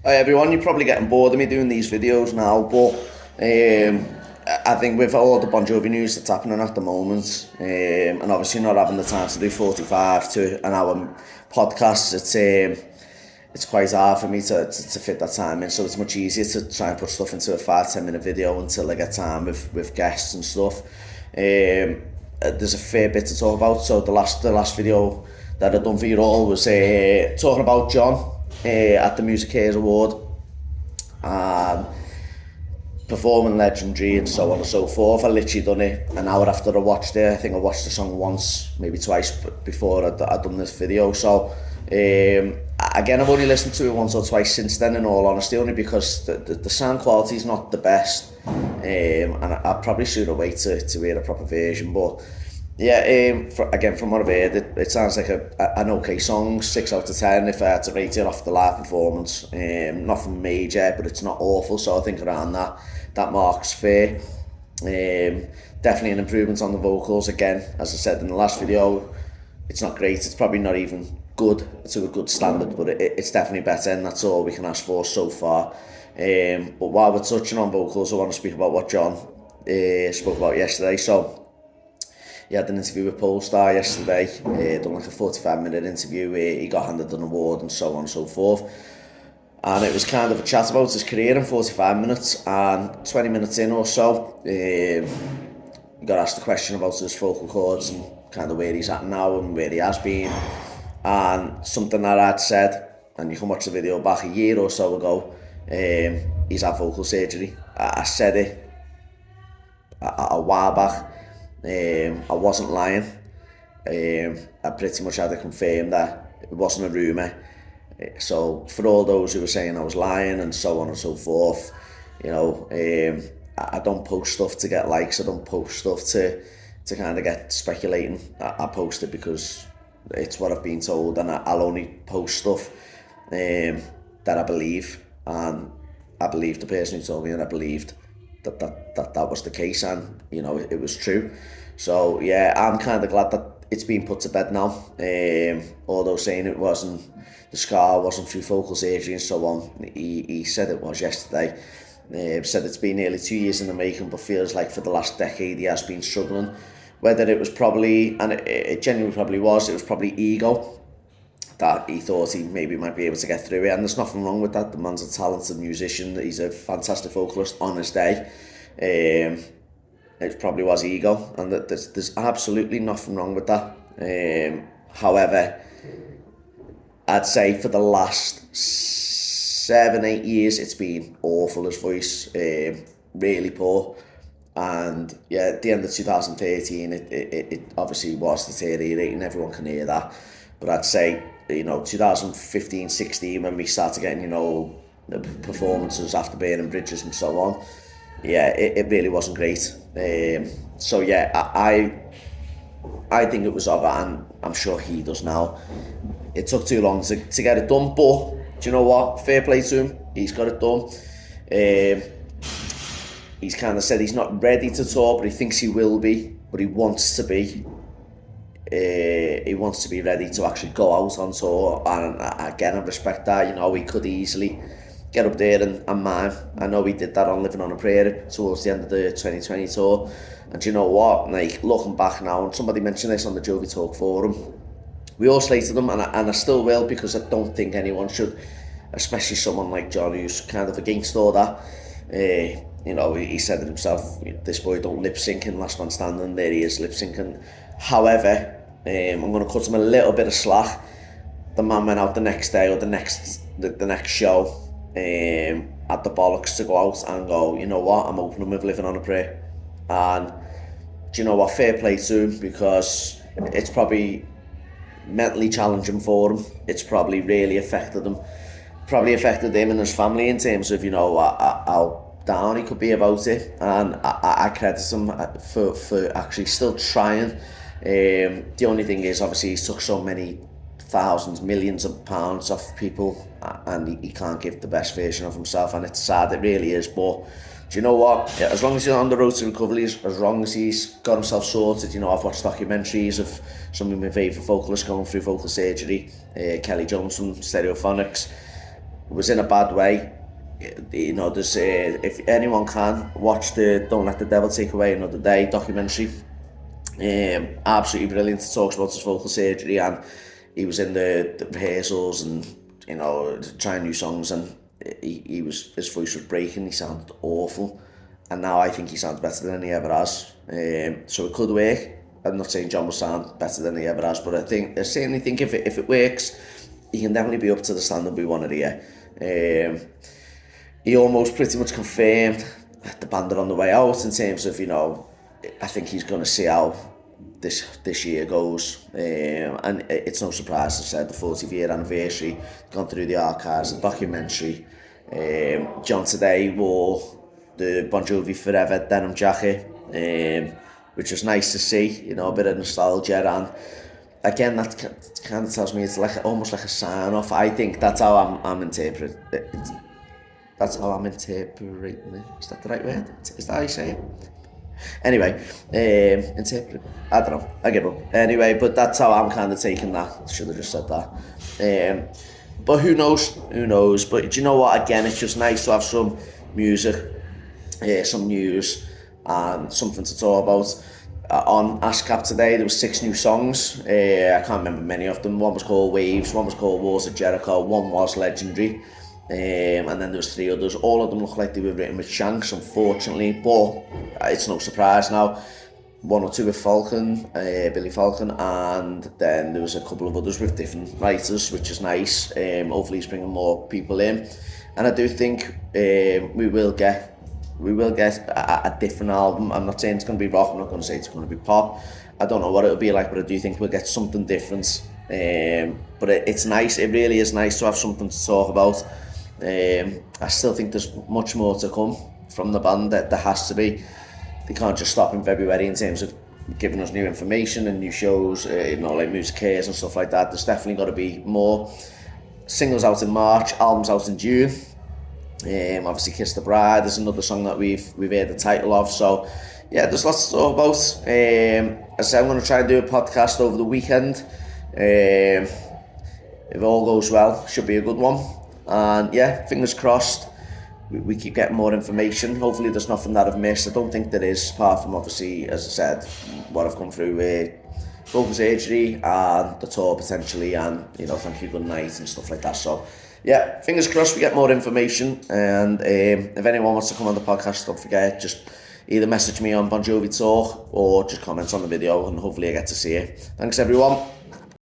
Hi everyone, you're probably getting bored of me doing these videos now, but I think with all the Bon Jovi news that's happening at the moment, and obviously not having the time to do 45 to an hour podcasts, it's quite hard for me to fit that time in, so it's much easier to try and put stuff into a 5-10 minute video until I get time with guests and stuff. There's a fair bit to talk about, so the last video that I done for you all was talking about John at the Music Cares Award, and performing legendary and so on and so forth. I literally done it an hour after I watched it. I think I watched the song once, maybe twice before I'd done this video. So again, I've only listened to it once or twice since then, in all honesty, only because the sound quality is not the best, and I probably should have waited to hear a proper version. But yeah, again, from what I've heard, it sounds like an okay song, 6 out of 10 if I had to rate it off the live performance. Nothing major, but it's not awful, so I think around that mark's fair. Definitely an improvement on the vocals. Again, as I said in the last video, it's not great, it's probably not even good to a good standard, but it's definitely better, and that's all we can ask for so far. But while we're touching on vocals, I want to speak about what John spoke about yesterday. So he had an interview with Polestar yesterday, done like a 45-minute interview where he got handed an award and so on and so forth. And it was kind of a chat about his career in 45 minutes, and 20 minutes in or so, he got asked a question about his vocal cords and kind of where he's at now and where he has been. And something that I'd said, and you can watch the video back a year or so ago, he's had vocal surgery. I said it a while back. I wasn't lying. I pretty much had to confirm that it wasn't a rumour. So for all those who were saying I was lying and so on and so forth, you know, I don't post stuff to get likes. I don't post stuff to kind of get speculating. I post it because it's what I've been told, and I'll only post stuff that I believe, and I believed the person who told me, and I believed that was the case, and you know it was true. So yeah, I'm kind of glad that it's been put to bed now. Although saying it wasn't, the scar wasn't through vocal surgery and so on, he said it was yesterday. Said it's been nearly 2 years in the making, but feels like for the last decade he has been struggling. Whether it was probably, and it genuinely probably was, it was probably ego, that he thought he maybe might be able to get through it, and there's nothing wrong with that. The man's a talented musician, he's a fantastic vocalist on his day. It probably was ego, and there's absolutely nothing wrong with that. However, I'd say for the last 7-8 years it's been awful, his voice, really poor. And yeah, at the end of 2013 it obviously was deteriorating, everyone can hear that. But I'd say, you know, 2015-16, when we started getting, you know, the performances after burning bridges and so on, yeah, it really wasn't great. So yeah, I think it was over, and I'm sure he does now. It took too long to get it done, but do you know what? Fair play to him, he's got it done. He's kind of said he's not ready to tour, but he thinks he will be, but he wants to be. He wants to be ready to actually go out on tour, and again, I respect that. You know, he could easily get up there and mime. I know he did that on Living on a Prayer towards the end of the 2020 tour. And you know what? Like, looking back now, and somebody mentioned this on the Jovi Talk forum, we all slated him, and I still will, because I don't think anyone should, especially someone like John, who's kind of against all that. You know, he said it himself, this boy don't lip sync in Last Man Standing. There he is, lip syncing. However, I'm going to cut him a little bit of slack. The man went out the next day, or the next show, had the bollocks to go out and go, you know what, I'm opening with Living on a Prayer. And do you know what, fair play to him, because it's probably mentally challenging for him. It's probably really affected him. Probably affected him and his family in terms of, you know, how down he could be about it. And I credit him for actually still trying. The only thing is, obviously, he's took so many thousands, millions of pounds off people, and he can't give the best version of himself, and it's sad, it really is. But do you know what? As long as he's on the road to recovery, as long as he's got himself sorted, you know, I've watched documentaries of some of my favourite vocalists going through vocal surgery, Kelly Jones from Stereophonics. was in a bad way. You know, there's if anyone can watch the Don't Let the Devil Take Away Another Day documentary. Absolutely brilliant. It talks about his vocal surgery, and he was in the rehearsals and, you know, trying new songs, and his voice was breaking. He sounded awful, and now I think he sounds better than he ever has. So it could work. I'm not saying Jon will sound better than he ever has, but I certainly think if it works, he can definitely be up to the standard we want to hear. He almost pretty much confirmed the band are on the way out in terms of, you know, I think he's going to see how this year goes. And it's no surprise, as I said, the 40th year anniversary, gone through the archives, the documentary. Jon today wore the Bon Jovi Forever denim jacket, which was nice to see, you know, a bit of nostalgia. And again, that kind of tells me it's like almost like a sign-off. I think that's how I'm interpreting it. That's how I'm interpreting it. Is that the right word? Is that how you say it? Anyway, interpret. I don't know. I give up. Anyway, but that's how I'm kind of taking that. Should have just said that. But who knows? Who knows? But do you know what? Again, it's just nice to have some music, some news, and something to talk about. On ASCAP today, there was 6 new songs. I can't remember many of them. One was called Waves, one was called Walls of Jericho, one was Legendary. And then there was 3 others. All of them look like they were written with Shanks, unfortunately, but it's no surprise now. 1 or 2 with Falcon, Billy Falcon, and then there was a couple of others with different writers, which is nice. Hopefully he's bringing more people in, and I do think we will get a different album. I'm not saying it's going to be rock, I'm not going to say it's going to be pop. I don't know what it'll be like, but I do think we'll get something different. But it's nice, it really is nice to have something to talk about. I still think there's much more to come from the band. That there has to be. They can't just stop in February in terms of giving us new information and new shows, you know, like music cares and stuff like that. There's definitely got to be more. Singles out in March, albums out in June. Obviously Kiss the Bride is another song that we've heard the title of. So yeah, there's lots to talk about. As I said, I'm going to try and do a podcast over the weekend. If all goes well, should be a good one. And yeah, fingers crossed, we keep getting more information. Hopefully there's nothing that I've missed. I don't think there is, apart from obviously, as I said, what I've come through with vocal surgery and the tour potentially, and, you know, Thank You Good Night and stuff like that. So yeah, fingers crossed we get more information. And if anyone wants to come on the podcast, don't forget, just either message me on Bon Jovi Talk or just comment on the video, and hopefully I get to see it. Thanks everyone.